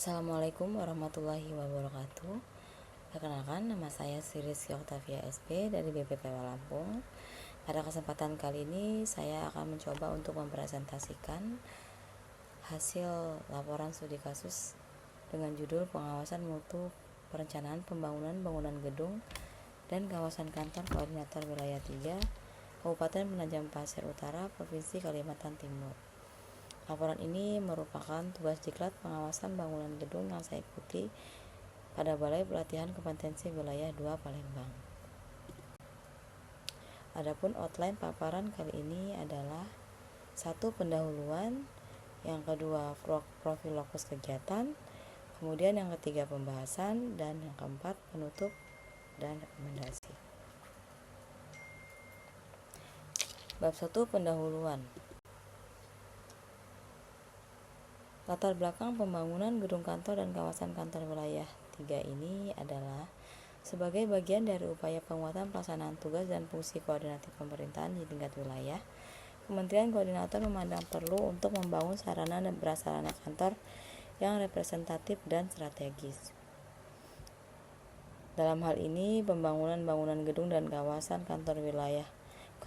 Assalamualaikum warahmatullahi wabarakatuh. Perkenalkan, nama saya Sri Rizky Oktavia SP dari BPPW Lampung. Pada kesempatan kali ini saya akan mencoba untuk mempresentasikan hasil laporan studi kasus dengan judul Pengawasan Mutu Perencanaan Pembangunan Bangunan Gedung dan Kawasan Kantor Koordinator Wilayah 3 Kabupaten Penajam Pasir Utara, Provinsi Kalimantan Timur. Laporan ini merupakan tugas diklat pengawasan bangunan gedung yang saya ikuti pada Balai Pelatihan Kompetensi Wilayah 2 Palembang. Adapun outline paparan kali ini adalah 1. Pendahuluan, yang kedua profil lokus kegiatan, kemudian yang ketiga pembahasan, dan yang keempat penutup dan rekomendasi. Bab 1. Pendahuluan. Latar belakang pembangunan gedung kantor dan kawasan kantor wilayah 3 ini adalah sebagai bagian dari upaya penguatan pelaksanaan tugas dan fungsi koordinatif pemerintahan di tingkat wilayah. Kementerian Koordinator memandang perlu untuk membangun sarana dan prasarana kantor yang representatif dan strategis. Dalam hal ini, pembangunan bangunan gedung dan kawasan kantor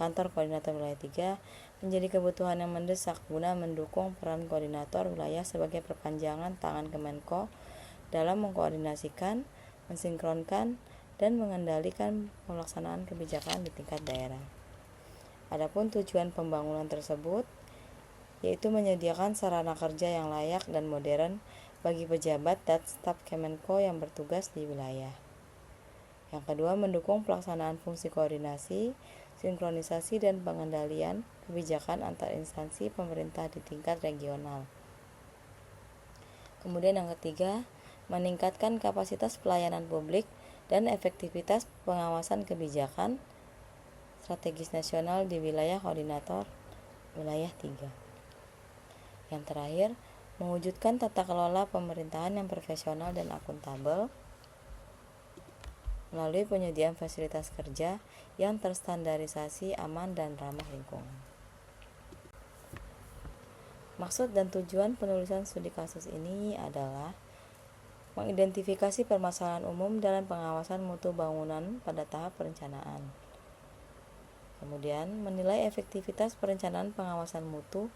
Koordinator Wilayah 3 menjadi kebutuhan yang mendesak guna mendukung peran koordinator wilayah sebagai perpanjangan tangan Kemenko dalam mengkoordinasikan, mensinkronkan, dan mengendalikan pelaksanaan kebijakan di tingkat daerah. Adapun tujuan pembangunan tersebut yaitu menyediakan sarana kerja yang layak dan modern bagi pejabat dan staf Kemenko yang bertugas di wilayah. Yang kedua, mendukung pelaksanaan fungsi koordinasi, sinkronisasi, dan pengendalian kebijakan antar instansi pemerintah di tingkat regional. Kemudian yang ketiga, meningkatkan kapasitas pelayanan publik dan efektivitas pengawasan kebijakan strategis nasional di wilayah koordinator wilayah 3. Yang terakhir, mewujudkan tata kelola pemerintahan yang profesional dan akuntabel melalui penyediaan fasilitas kerja yang terstandarisasi, aman, dan ramah lingkungan. Maksud dan tujuan penulisan studi kasus ini adalah mengidentifikasi permasalahan umum dalam pengawasan mutu bangunan pada tahap perencanaan. Kemudian, menilai efektivitas perencanaan pengawasan mutu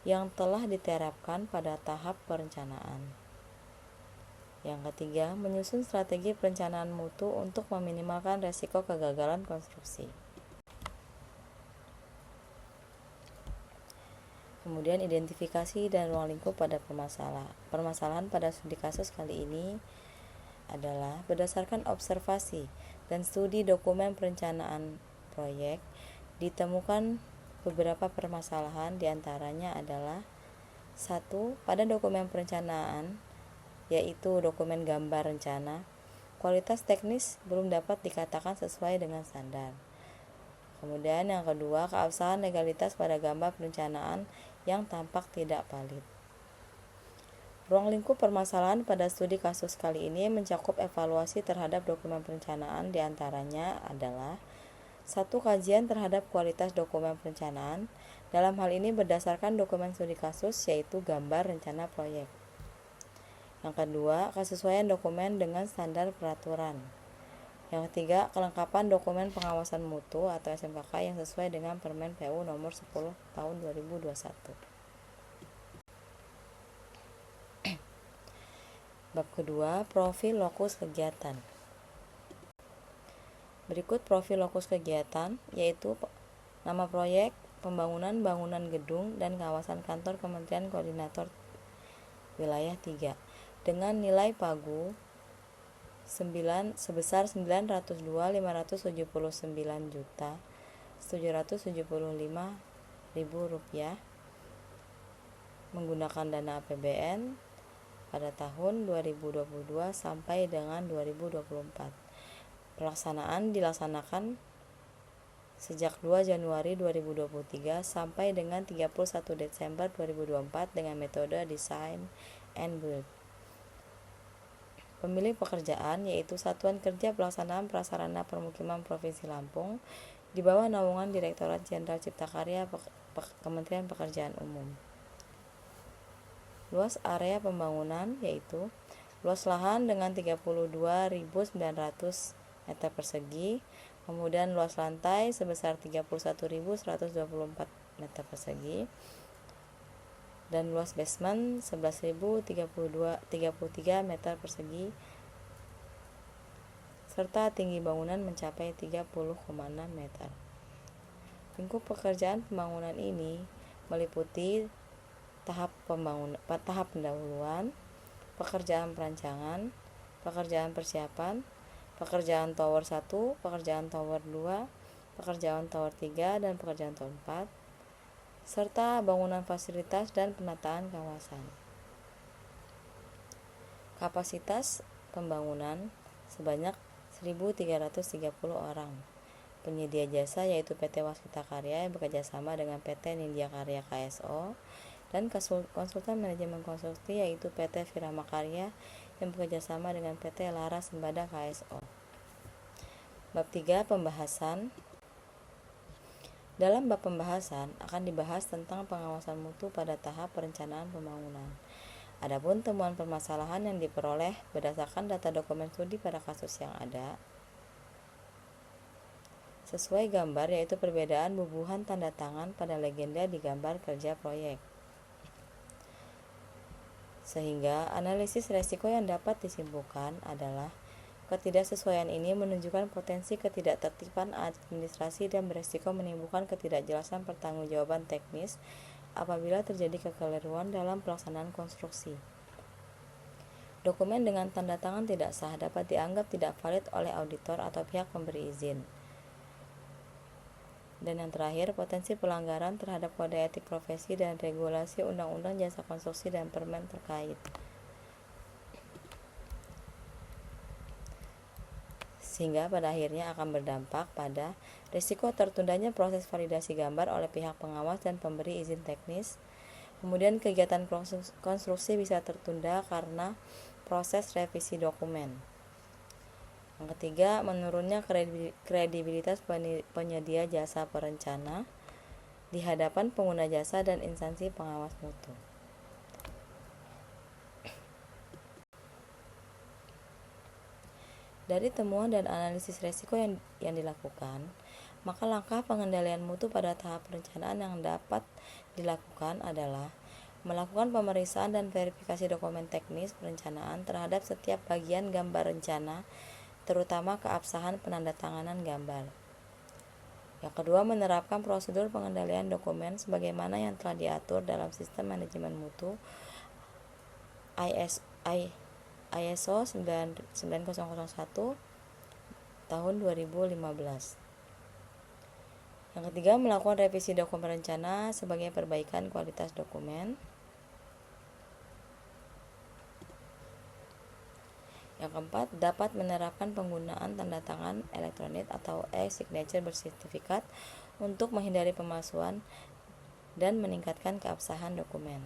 yang telah diterapkan pada tahap perencanaan. Yang ketiga, menyusun strategi perencanaan mutu untuk meminimalkan resiko kegagalan konstruksi. Kemudian, identifikasi dan ruang lingkup pada permasalahan pada studi kasus kali ini adalah berdasarkan observasi dan studi dokumen perencanaan proyek, ditemukan beberapa permasalahan, diantaranya adalah 1. Pada dokumen perencanaan, yaitu dokumen gambar rencana, kualitas teknis belum dapat dikatakan sesuai dengan standar. Kemudian yang kedua, keabsahan legalitas pada gambar perencanaan yang tampak tidak valid. Ruang lingkup permasalahan pada studi kasus kali ini mencakup evaluasi terhadap dokumen perencanaan, diantaranya adalah 1. Kajian terhadap kualitas dokumen perencanaan, dalam hal ini berdasarkan dokumen studi kasus yaitu gambar rencana proyek. Yang kedua, kesesuaian dokumen dengan standar peraturan. Yang ketiga, kelengkapan dokumen pengawasan mutu atau SMKK yang sesuai dengan Permen PU nomor 10 tahun 2021. Bab kedua, profil lokus kegiatan. Berikut profil lokus kegiatan, yaitu nama proyek, pembangunan bangunan gedung dan kawasan kantor Kementerian Koordinator Wilayah 3 dengan nilai pagu sebesar Rp929.775.000 menggunakan dana APBN pada tahun 2022 sampai dengan 2024. Pelaksanaan dilaksanakan sejak 2 Januari 2023 sampai dengan 31 Desember 2024 dengan metode design and build. Pemilik pekerjaan yaitu Satuan Kerja Pelaksanaan Prasarana Permukiman Provinsi Lampung di bawah naungan Direktorat Jenderal Cipta Karya Kementerian Pekerjaan Umum. Luas area pembangunan yaitu Luas lahan dengan 32.900 meter persegi, kemudian luas lantai sebesar 31.124 meter persegi, dan luas basement 11.033 meter persegi, serta tinggi bangunan mencapai 30,6 meter. Lingkup pekerjaan pembangunan ini meliputi tahap pendahuluan, pekerjaan perancangan, pekerjaan persiapan, pekerjaan tower 1, pekerjaan tower 2, pekerjaan tower 3, dan pekerjaan tower 4, serta bangunan fasilitas dan penataan kawasan. Kapasitas pembangunan sebanyak 1.330 orang. Penyedia jasa yaitu PT Waskita Karya yang bekerjasama dengan PT Nindya Karya KSO, dan konsultan manajemen konstruksi yaitu PT Firama Karya yang bekerjasama dengan PT Laras Sembada KSO. Bab 3. Pembahasan. Dalam bab pembahasan akan dibahas tentang pengawasan mutu pada tahap perencanaan pembangunan. Adapun temuan permasalahan yang diperoleh berdasarkan data dokumen studi pada kasus yang ada sesuai gambar, yaitu perbedaan bubuhan tanda tangan pada legenda di gambar kerja proyek. Sehingga analisis resiko yang dapat disimpulkan adalah ketidaksesuaian ini menunjukkan potensi ketidaktertiban administrasi dan beresiko menimbulkan ketidakjelasan pertanggungjawaban teknis apabila terjadi kekeliruan dalam pelaksanaan konstruksi. Dokumen dengan tanda tangan tidak sah dapat dianggap tidak valid oleh auditor atau pihak pemberi izin. Dan yang terakhir, potensi pelanggaran terhadap kode etik profesi dan regulasi undang-undang jasa konstruksi dan permen terkait. Sehingga pada akhirnya akan berdampak pada risiko tertundanya proses validasi gambar oleh pihak pengawas dan pemberi izin teknis. Kemudian kegiatan konstruksi bisa tertunda karena proses revisi dokumen. Yang ketiga, menurunnya kredibilitas penyedia jasa perencana di hadapan pengguna jasa dan instansi pengawas mutu. Dari temuan dan analisis risiko yang dilakukan, maka langkah pengendalian mutu pada tahap perencanaan yang dapat dilakukan adalah melakukan pemeriksaan dan verifikasi dokumen teknis perencanaan terhadap setiap bagian gambar rencana, terutama keabsahan penandatanganan gambar. Yang kedua, menerapkan prosedur pengendalian dokumen sebagaimana yang telah diatur dalam Sistem Manajemen Mutu ISO 9001 tahun 2015. Yang ketiga, melakukan revisi dokumen rencana sebagai perbaikan kualitas dokumen. Yang keempat, dapat menerapkan penggunaan tanda tangan elektronik atau e-signature bersertifikat untuk menghindari pemalsuan dan meningkatkan keabsahan dokumen.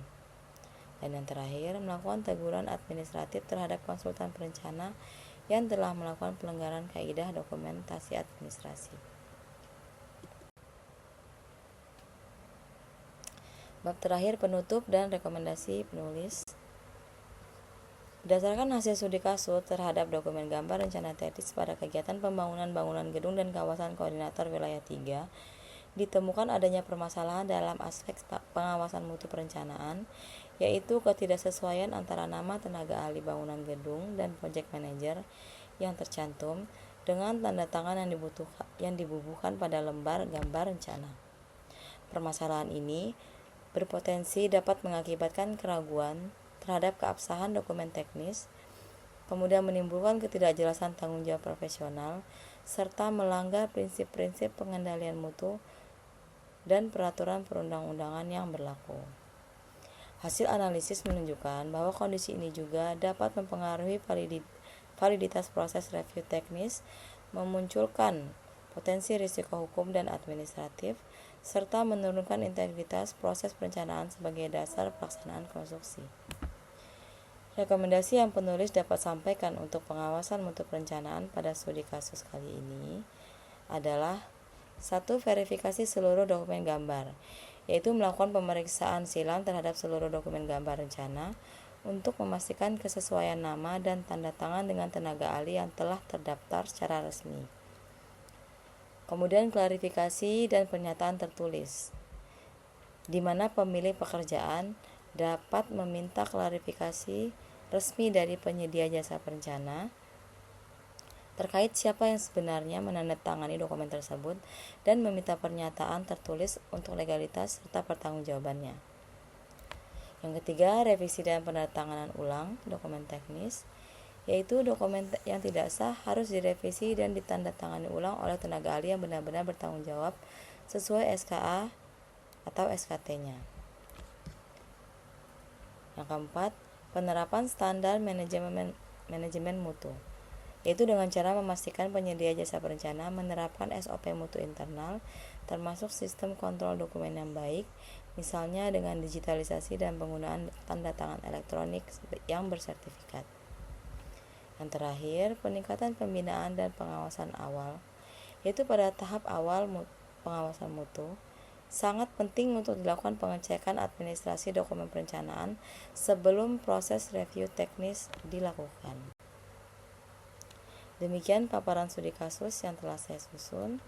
Dan yang terakhir, melakukan teguran administratif terhadap konsultan perencana yang telah melakukan pelanggaran kaidah dokumentasi administrasi. Bab terakhir, penutup dan rekomendasi penulis. Berdasarkan hasil studi kasus terhadap dokumen gambar rencana teknis pada kegiatan pembangunan bangunan gedung dan kawasan koordinator wilayah 3, ditemukan adanya permasalahan dalam aspek pengawasan mutu perencanaan, yaitu ketidaksesuaian antara nama tenaga ahli bangunan gedung dan project manager yang tercantum dengan tanda tangan yang dibubuhkan pada lembar gambar rencana. Permasalahan ini berpotensi dapat mengakibatkan keraguan terhadap keabsahan dokumen teknis, kemudian menimbulkan ketidakjelasan tanggung jawab profesional, serta melanggar prinsip-prinsip pengendalian mutu dan peraturan perundang-undangan yang berlaku. Hasil analisis menunjukkan bahwa kondisi ini juga dapat mempengaruhi validitas proses review teknis, memunculkan potensi risiko hukum dan administratif, serta menurunkan integritas proses perencanaan sebagai dasar pelaksanaan konstruksi. Rekomendasi yang penulis dapat sampaikan untuk pengawasan mutu perencanaan pada studi kasus kali ini adalah 1. Verifikasi seluruh dokumen gambar, yaitu melakukan pemeriksaan silang terhadap seluruh dokumen gambar rencana untuk memastikan kesesuaian nama dan tanda tangan dengan tenaga ahli yang telah terdaftar secara resmi. Kemudian klarifikasi dan pernyataan tertulis, di mana pemilik pekerjaan dapat meminta klarifikasi resmi dari penyedia jasa perencana terkait siapa yang sebenarnya menandatangani dokumen tersebut dan meminta pernyataan tertulis untuk legalitas serta pertanggungjawabannya. Yang ketiga, revisi dan penandatanganan ulang dokumen teknis, yaitu dokumen yang tidak sah harus direvisi dan ditandatangani ulang oleh tenaga ahli yang benar-benar bertanggung jawab sesuai SKA atau SKT-nya. Yang keempat, penerapan standar manajemen mutu, yaitu dengan cara memastikan penyedia jasa perencana menerapkan SOP mutu internal, termasuk sistem kontrol dokumen yang baik, misalnya dengan digitalisasi dan penggunaan tanda tangan elektronik yang bersertifikat. Yang terakhir, peningkatan pembinaan dan pengawasan awal, yaitu pada tahap awal pengawasan mutu, sangat penting untuk dilakukan pengecekan administrasi dokumen perencanaan sebelum proses review teknis dilakukan. Demikian paparan studi kasus yang telah saya susun.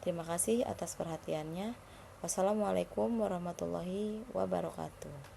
Terima kasih atas perhatiannya. Wassalamualaikum warahmatullahi wabarakatuh.